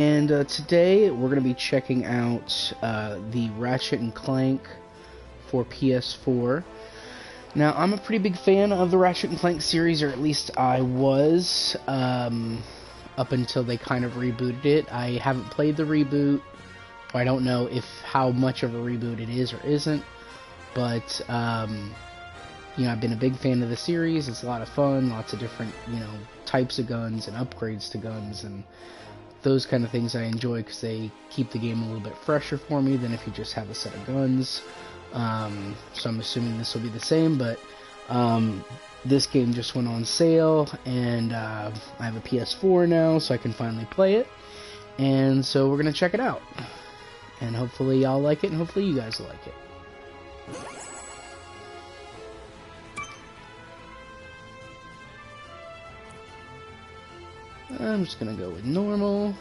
And today we're going to be checking out the Ratchet and Clank for PS4. Now, I'm a pretty big fan of the Ratchet and Clank series, or at least I was, up until they kind of rebooted it. I haven't played the reboot, or I don't know how much of a reboot it is or isn't, but, you know, I've been a big fan of the series. It's a lot of fun, lots of different, types of guns and upgrades to guns, and those kind of things I enjoy because they keep the game a little bit fresher for me than if you just have a set of guns. So I'm assuming this will be the same, but this game just went on sale, and I have a PS4 now, so I can finally play it. And so we're going to check it out. And hopefully y'all like it, and hopefully you guys will like it. I'm just going to go with normal.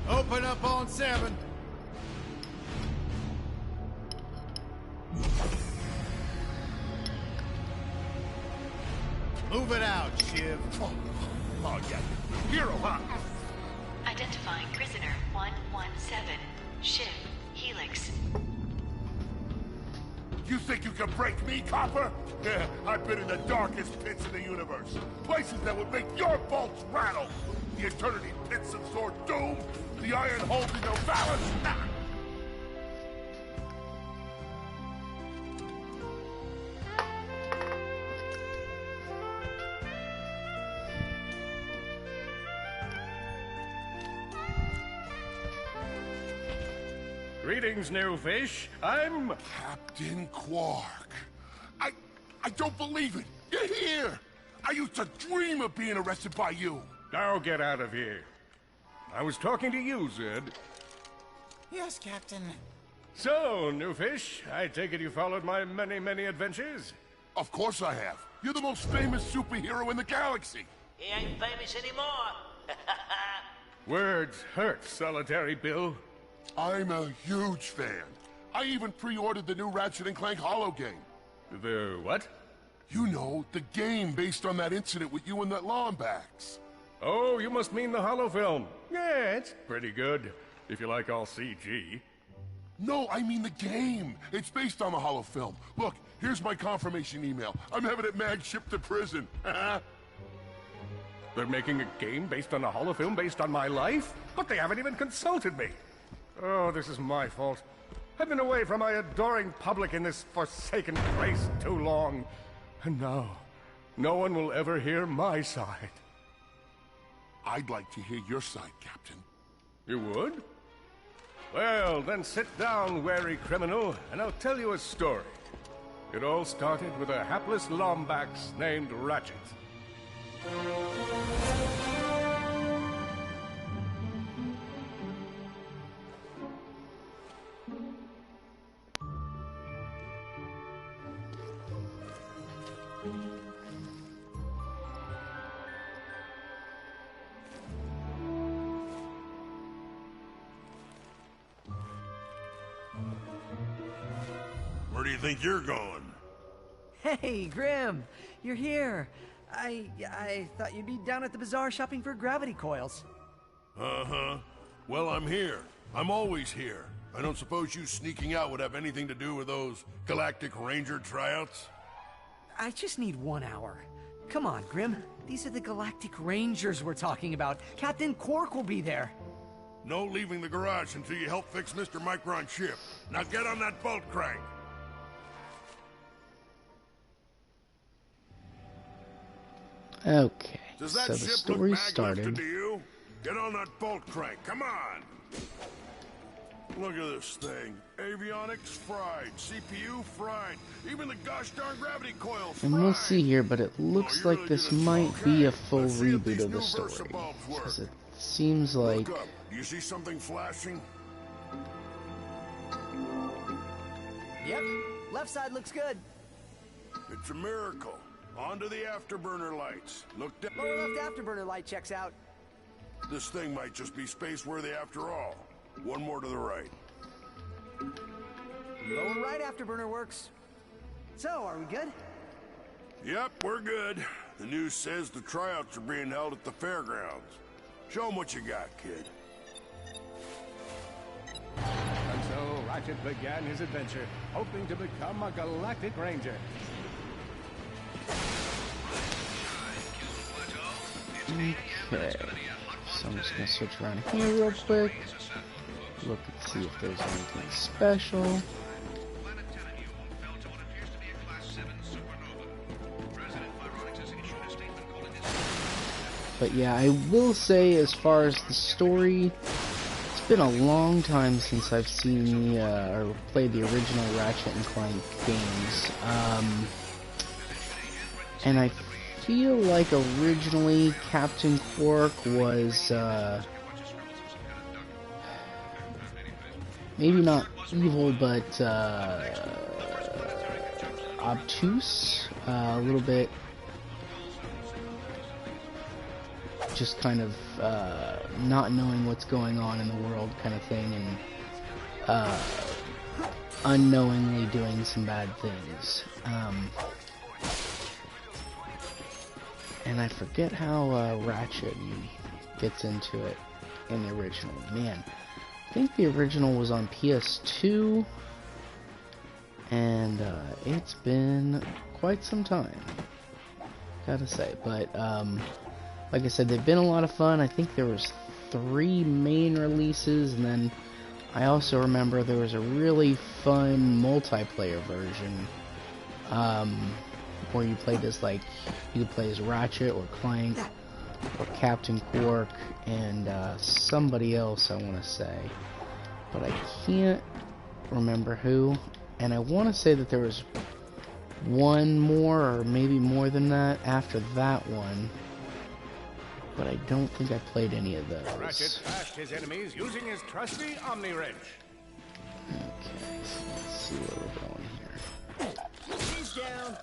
Open up on 7. Move it out, Shiv. Oh, yeah. Hero, huh? Identifying prisoner 117, Shiv, Helix. You think you can break me, copper? Yeah, I've been in the darkest pits of the universe. Places that would make your bolts rattle. The eternity pits of Sword Doom, the iron holes in your valance. Nah. Greetings, new fish. I'm Captain Quark. I don't believe it. You're here. I used to dream of being arrested by you. Now get out of here. I was talking to you, Zed. Yes, Captain. So, new fish, I take it you followed my many, many adventures? Of course I have. You're the most famous superhero in the galaxy. He ain't famous anymore. Words hurt, Solitary Bill. I'm a huge fan. I even pre-ordered the new Ratchet & Clank holo game. The what? You know, the game based on that incident with you and that Lombax. Oh, you must mean the holo film. Yeah, it's pretty good, if you like all CG. No, I mean the game. It's based on the holo film. Look, here's my confirmation email. I'm having it mag shipped to prison. They're making a game based on a holo film based on my life? But they haven't even consulted me. Oh, this is my fault. I've been away from my adoring public in this forsaken place too long. And now, no one will ever hear my side. I'd like to hear your side, Captain. You would? Well, then sit down, wary criminal, and I'll tell you a story. It all started with a hapless Lombax named Ratchet. Where do you think you're going? Hey, Grim, you're here. I thought you'd be down at the bazaar shopping for gravity coils. Uh-huh. Well, I'm here. I'm always here. I don't suppose you sneaking out would have anything to do with those Galactic Ranger tryouts? I just need 1 hour. Come on, Grim. These are the Galactic Rangers we're talking about. Captain Quark will be there. No leaving the garage until you help fix Mr. Micron's ship. Now get on that bolt crank. Okay, Does so that the ship story look started. mag-lifted to you? Get on that bolt crank, come on! Look at this thing. Avionics fried, CPU fried, even the gosh darn gravity coils fried. And we'll see here, but it looks like this might be a full Let's see if reboot these of the new story. Versa bulbs work. Because it seems like... Look up. Do you see something flashing? Yep, left side looks good. It's a miracle. Onto the afterburner lights. Look down. Lower left afterburner light checks out. This thing might just be space-worthy after all. One more to the right. Lower right afterburner works. So, are we good? Yep, we're good. The news says the tryouts are being held at the fairgrounds. Show 'em what you got, kid. And so Ratchet began his adventure, hoping to become a galactic ranger. Okay, so I'm just gonna switch around here real quick. Look and see if there's anything special. But yeah, I will say, as far as the story, it's been a long time since I've seen or played the original Ratchet and Clank games. And I feel like originally Captain Quark was maybe not evil, but obtuse, a little bit just kind of not knowing what's going on in the world kind of thing, and unknowingly doing some bad things. And I forget how Ratchet gets into it in the original. Man, I think the original was on PS2, and it's been quite some time, gotta say. But like I said, they've been a lot of fun. I think there was 3 main releases, and then I also remember there was a really fun multiplayer version, where you played as, like, you could play as Ratchet or Clank or Captain Quark and somebody else, I want to say, but I can't remember who. And I want to say that there was one more, or maybe more than that, after that one, but I don't think I played any of those. Ratchet bashed his enemies using his trusty Omni Wrench. Okay, so let's see where we're going here. He's down.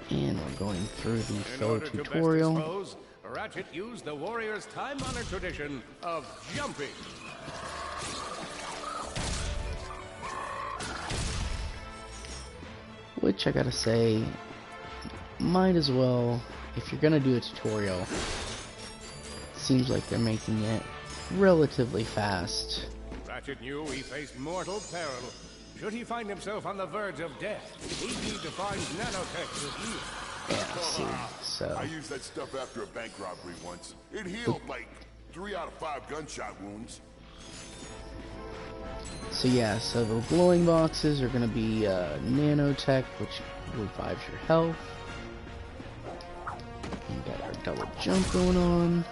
And we're going through the In full order to best tutorial. expose, Ratchet used the warrior's time-honored tradition of jumping. Which I gotta say, might as well, if you're gonna do a tutorial, seems like they're making it relatively fast. Ratchet knew he faced mortal peril. Should he find himself on the verge of death, he'd need to find nanotech to heal. Yeah, see, so I used that stuff after a bank robbery once. It healed like 3 out of 5 gunshot wounds. so yeah, so the glowing boxes are gonna be nanotech, which revives your health. You got our double jump going on,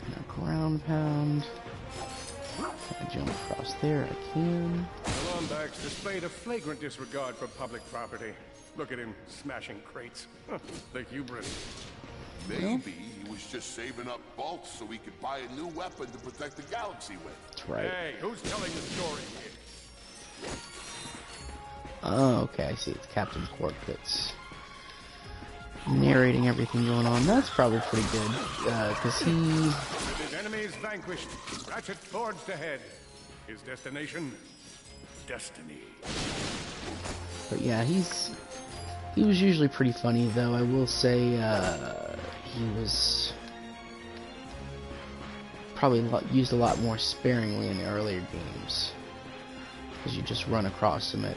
and a ground pound. Can I jump across there? I can. The Lombax displayed a flagrant disregard for public property. Look at him smashing crates. The hubris. Maybe he was just saving up bolts so he could buy a new weapon to protect the galaxy with. That's right. Hey, who's telling the story here? Oh, okay, I see. It's Captain Quark that's narrating everything going on. That's probably pretty good, because he... With his enemies vanquished, Ratchet forged ahead. His destination? Destiny. But yeah, he was usually pretty funny, though. I will say, he was probably used a lot more sparingly in the earlier games, because you just run across him at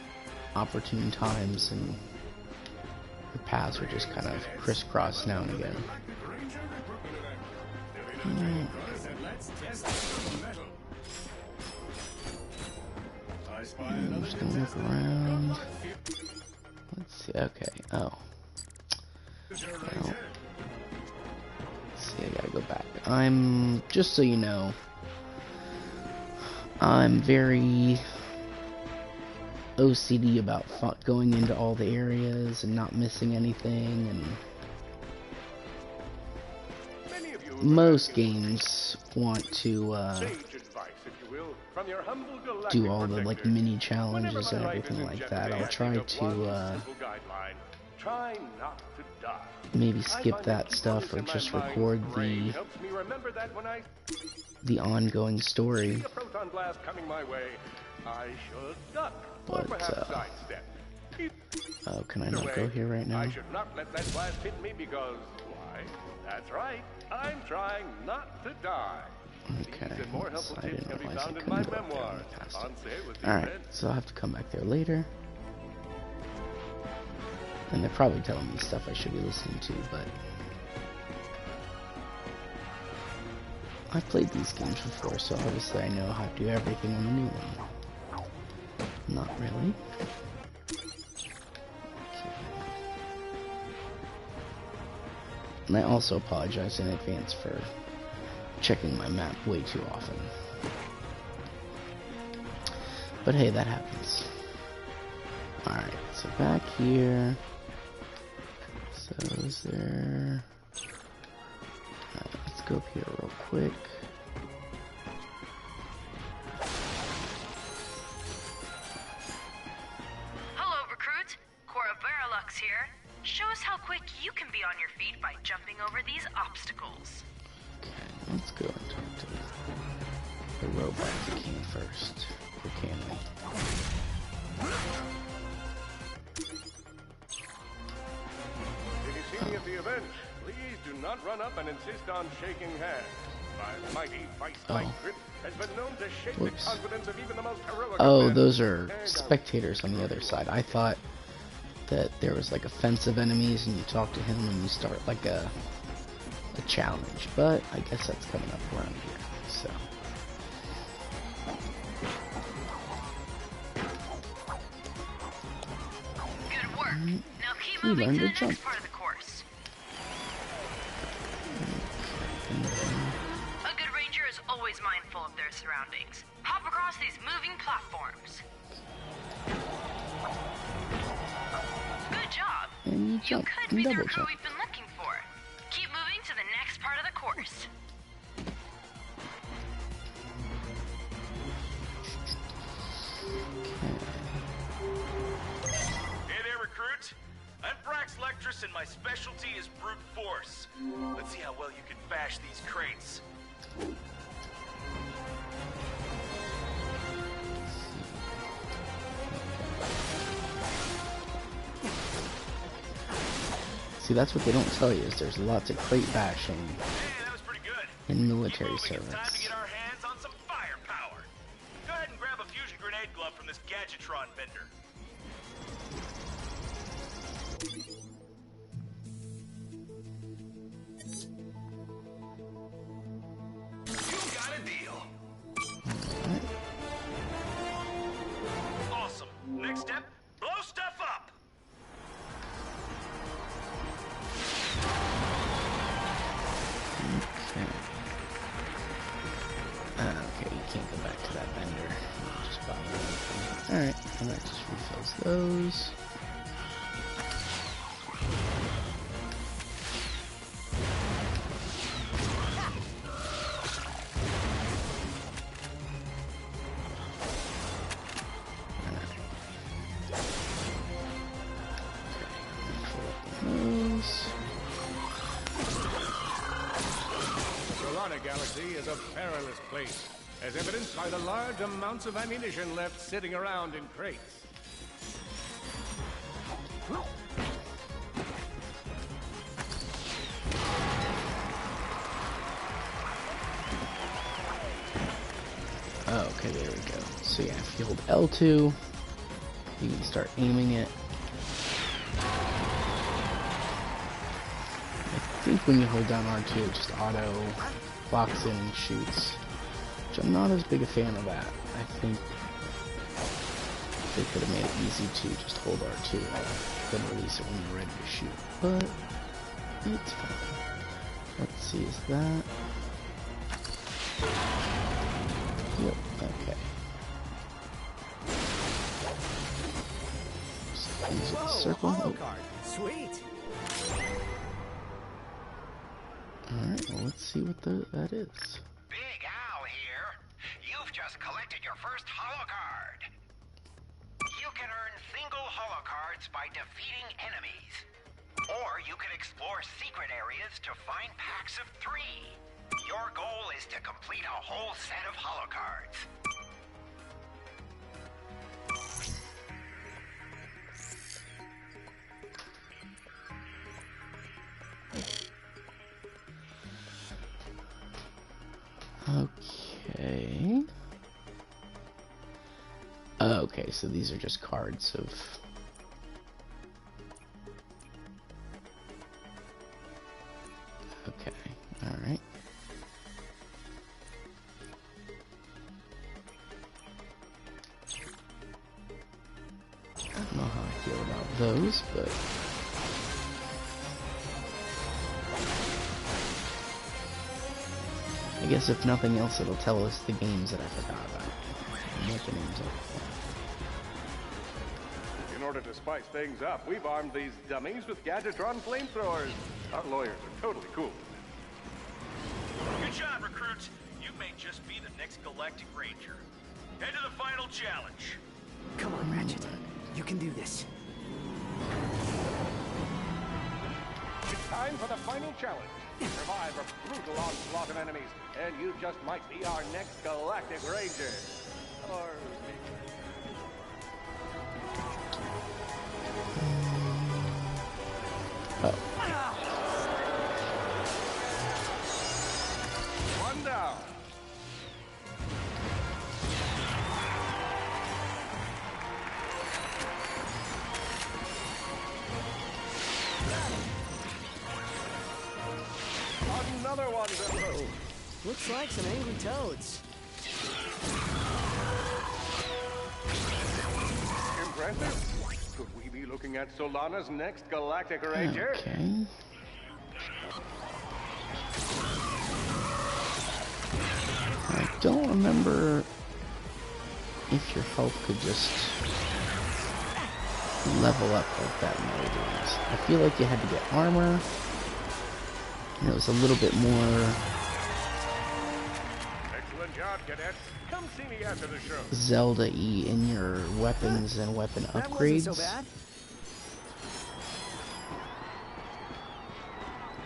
opportune times, and the paths were just kind of crisscross now and again. I'm just gonna look around. Let's see. Okay. Oh. Well, let's see. I gotta go back. Just so you know, I'm very OCD about going into all the areas and not missing anything, and most games want to do all the like mini challenges and everything like that. I'll try to try not to die. maybe skip that stuff or just record the ongoing story. But oh, can I not go here right now? I should not let that blast hit me because, why, that's right, I'm trying not to die. Okay, I didn't realize I couldn't go up there when I passed it. Alright, so I'll have to come back there later. And they're probably telling me stuff I should be listening to, but I've played these games before, so obviously I know how to do everything on the new one. Not really. And I also apologize in advance for checking my map way too often. But hey, that happens. Alright, so back here. So is there... Alright, let's go up here real quick. Hello, recruit. Cora Verilux here. Show us how quick you can be on your feet by jumping over these obstacles. Okay, let's go and talk to the robot king first. Or can we? If you see me at the event, please do not run up and insist on shaking hands. My mighty vice-like grip has been known to shake the confidence of even the most heroic. Oh, those are spectators on the other side. I thought that there was like offensive enemies and you talk to him and you start like a challenge, but I guess that's coming up around here, so. Good work. Now keep moving to the next part of the course. A good ranger is always mindful of their surroundings. Hop across these moving platforms. Good job. And you jump could and be the double recruit jump. we've been looking for. Keep moving to the next part of the course. Hey there, recruit. I'm Brax Lectress, and my specialty is brute force. Let's see how well you can bash these crates. See, that's what they don't tell you, is there's lots of crate bashing Hey, that was pretty good. in military Keep moving. It's time to service. get our hands on some firepower. Go ahead and grab a fusion grenade glove from this Gadgetron vendor. You got a deal. Awesome. Next step, blow stuff up. Okay, you can't go back to that vendor. You just buy one. Alright, and that just refills those. Galaxy is a perilous place, as evidenced by the large amounts of ammunition left sitting around in crates. Oh, okay, there we go. So yeah, if you hold L2, you can start aiming it. I think when you hold down R2, it just auto locks in and shoots, which I'm not as big a fan of that. I think they could have made it easy to just hold R2 and then release it when you're ready to shoot, but it's fine. Let's see, is that... Yep, okay. Just use the circle. Hollow card. Sweet. Alright, well, let's see what that is. Big Al here. You've just collected your first holo card. You can earn single holo cards by defeating enemies. Or you can explore secret areas to find packs of 3. Your goal is to complete a whole set of holocards. Okay. Okay, so these are just cards of... Okay, alright. I don't know how I feel about those, but... I guess if nothing else, it'll tell us the games that I forgot about. And what the names are. In order to spice things up, we've armed these dummies with Gadgetron flamethrowers. Our lawyers are totally cool. Good job, recruits. You may just be the next Galactic Ranger. Head to the final challenge. Come on, Ratchet. You can do this. It's time for the final challenge. Survive a brutal onslaught of enemies, and you just might be our next Galactic Ranger. Or... One down. Another one. Whoa. Looks like some angry toads. Impressive. Could we be looking at Solana's next Galactic Ranger? Okay. I don't remember if your health could just level up like that in other games. I feel like you had to get armor, and it was a little bit more Excellent job, cadets. Come see me after the show. Zelda-y in your weapons and weapon That upgrades. wasn't so bad.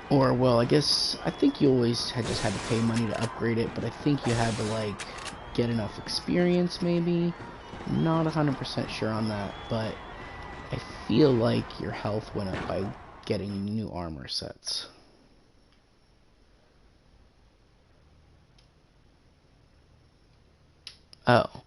Or, well, I think you always just had to pay money to upgrade it, but I think you had to, like, get enough experience, maybe? Not 100% sure on that, but I feel like your health went up by getting new armor sets. Oh.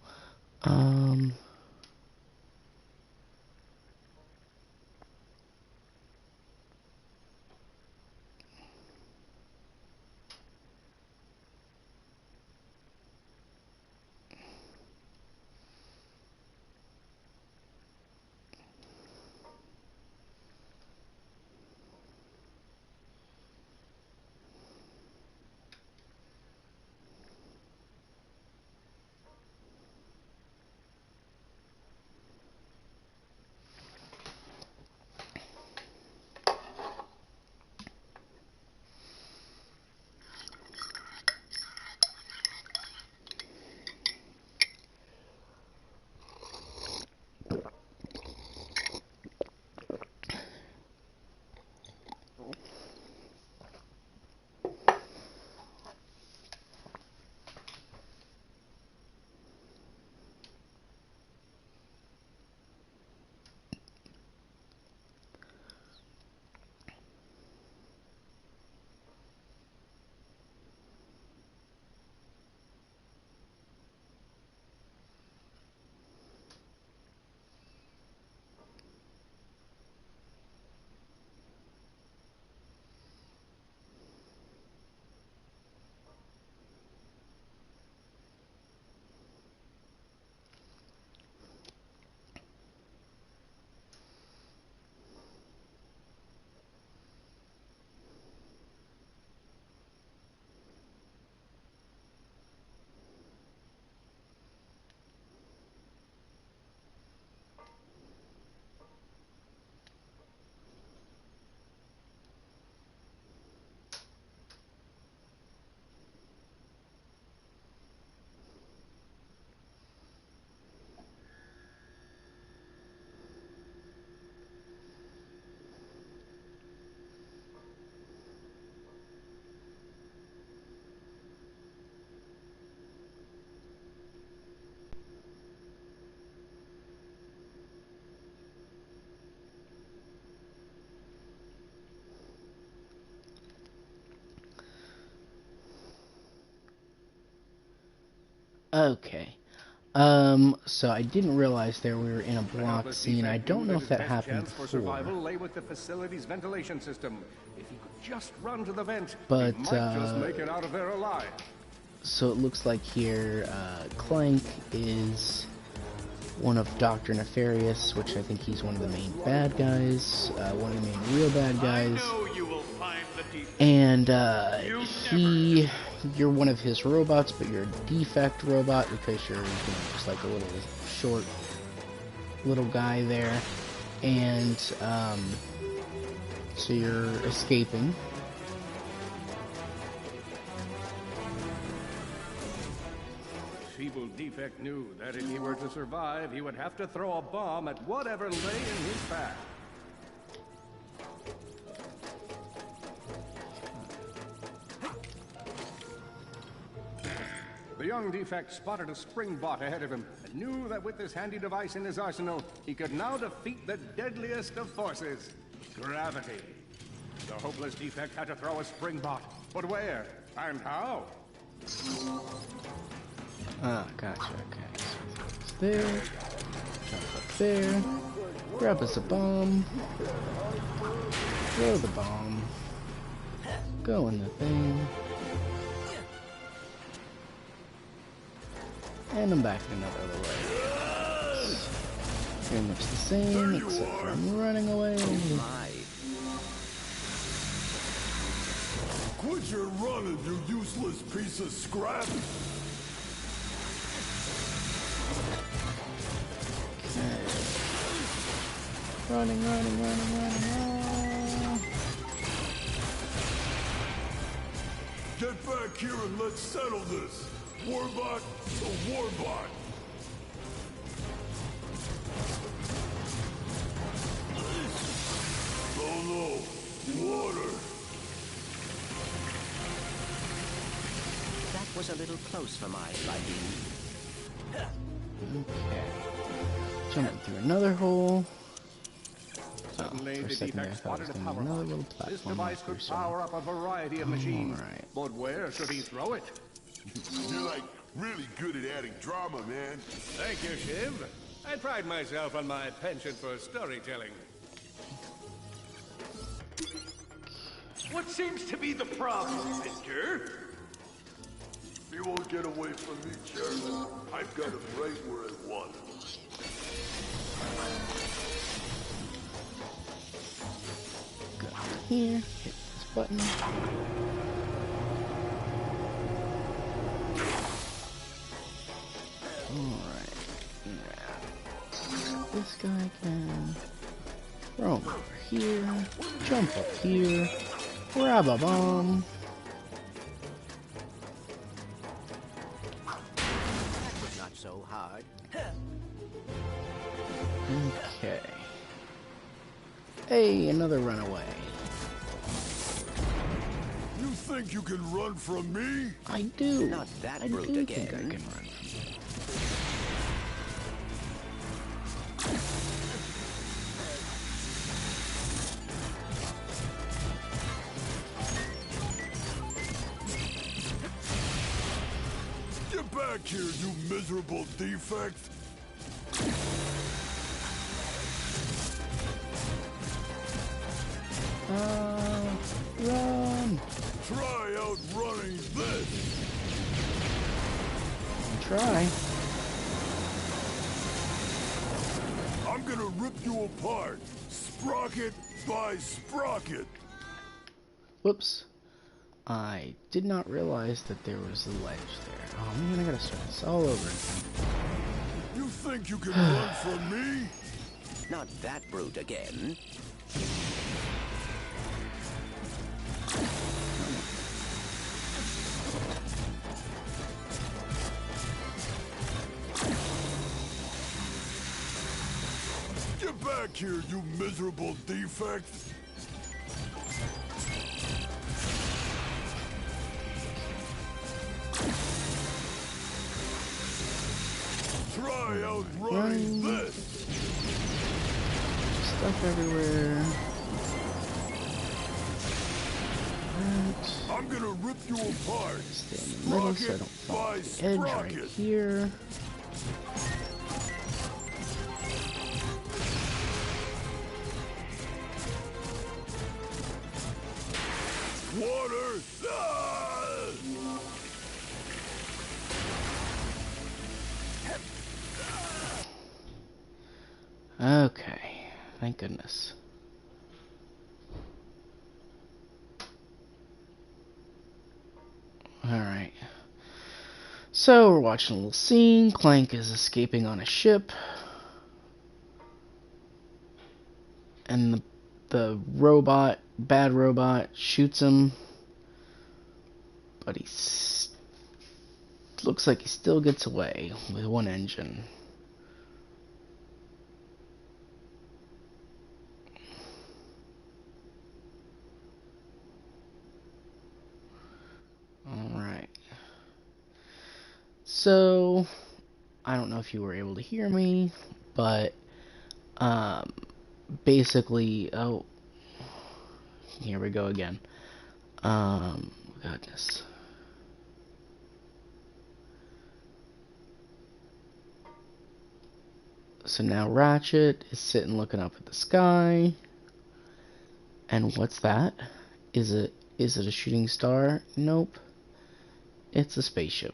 Okay. So I didn't realize there we were in a block scene. I don't know if that happened for survival before. lay with the facility's ventilation system. If he could just run to the vent, But, he might just make it out of there alive. So it looks like here, Clank is one of Dr. Nefarious, which I think he's one of the main bad guys, one of the main real bad guys. I know you will find the defect. And, you're one of his robots, but you're a defect robot because you're, you know, just like a little short little guy there. And, so you're escaping. Feeble defect knew that if he were to survive, he would have to throw a bomb at whatever lay in his path. The young defect spotted a spring bot ahead of him and knew that with this handy device in his arsenal, he could now defeat the deadliest of forces, gravity. The hopeless defect had to throw a spring bot, but where and how? Ah, gotcha, okay. So it's there, jump up there, grab us a bomb, throw the bomb, go in the thing, and I'm back in another way. It's pretty much the same, except for I'm running away. Quit your running, you useless piece of scrap! Running. Get back here and let's settle this! Warbot to Warbot! Oh no! Water! That was a little close for my liking. Okay. Jumping through another hole. Suddenly, For a the second there, I defect thought it spotted was a gonna be power another box. little This platform device through could some. power up a variety of machines. Alright. But where should he throw it? You're like really good at adding drama, man. Thank you, Shiv. I pride myself on my penchant for storytelling. What seems to be the problem, Victor? You won't get away from me, Chairman. I've got him right where I want him. Go here, hit this button. Alright. Now, this guy can throw him over here, jump up here, grab a bomb. That was not so hard. Okay. Hey, another runaway. You think you can run from me? I do. Not that I brute do think I again. can run. Get back here, you miserable defect! Run! Try outrunning this! Try. I'm gonna rip you apart, sprocket by sprocket! Whoops. I did not realize that there was a ledge there. Oh man, I gotta start this all over again. You think you can run from me? Not that brute again. Get back here, you miserable defect! Try outrunning this! Stuff everywhere. I'm gonna rip you apart. Stay in the middle so I don't fall off the edge right here. Water! Ah! Okay, thank goodness. Alright. So, we're watching a little scene. Clank is escaping on a ship. And the robot, bad robot, shoots him. But he looks like he still gets away with one engine. Alright. So, I don't know if you were able to hear me, but basically, oh, here we go again. Goodness. So now Ratchet is sitting looking up at the sky. And what's that? Is it a shooting star? Nope. It's a spaceship.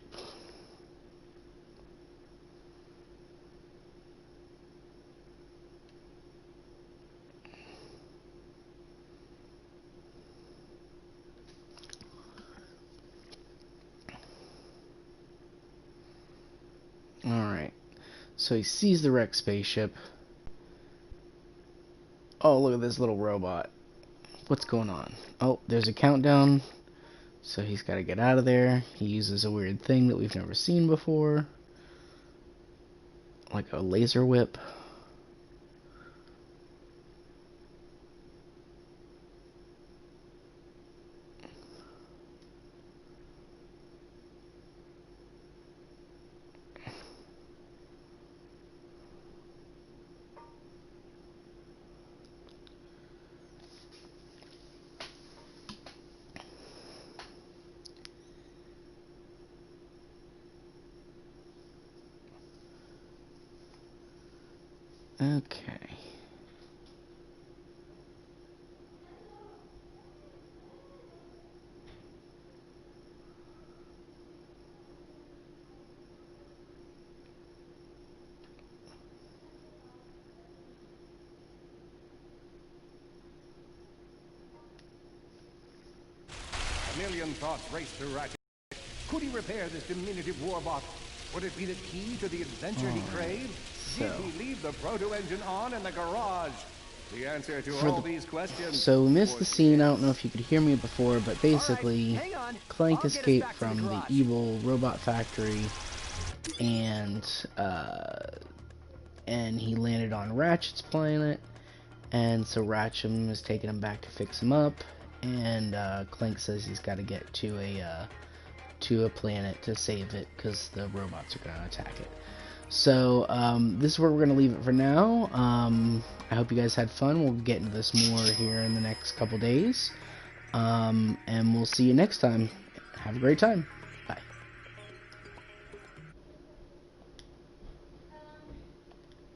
Alright. So he sees the wrecked spaceship. Oh, look at this little robot. What's going on? Oh, there's a countdown. So he's got to get out of there. He uses a weird thing that we've never seen before. Like a laser whip. Okay. A million thoughts race through Ratchet. Could he repair this diminutive warbot? Would it be the key to the adventure he craved? Did he leave the proto-engine on in the garage? The answer to all these questions. So we missed the scene. I don't know if you could hear me before, but basically, Clank escaped from the evil robot factory, and he landed on Ratchet's planet, and so Ratchet is taking him back to fix him up, and Clank says he's got to get to a planet to save it because the robots are going to attack it. So this is where we're going to leave it for now. I hope you guys had fun. We'll get into this more here in the next couple days, and we'll see you next time. Have a great time.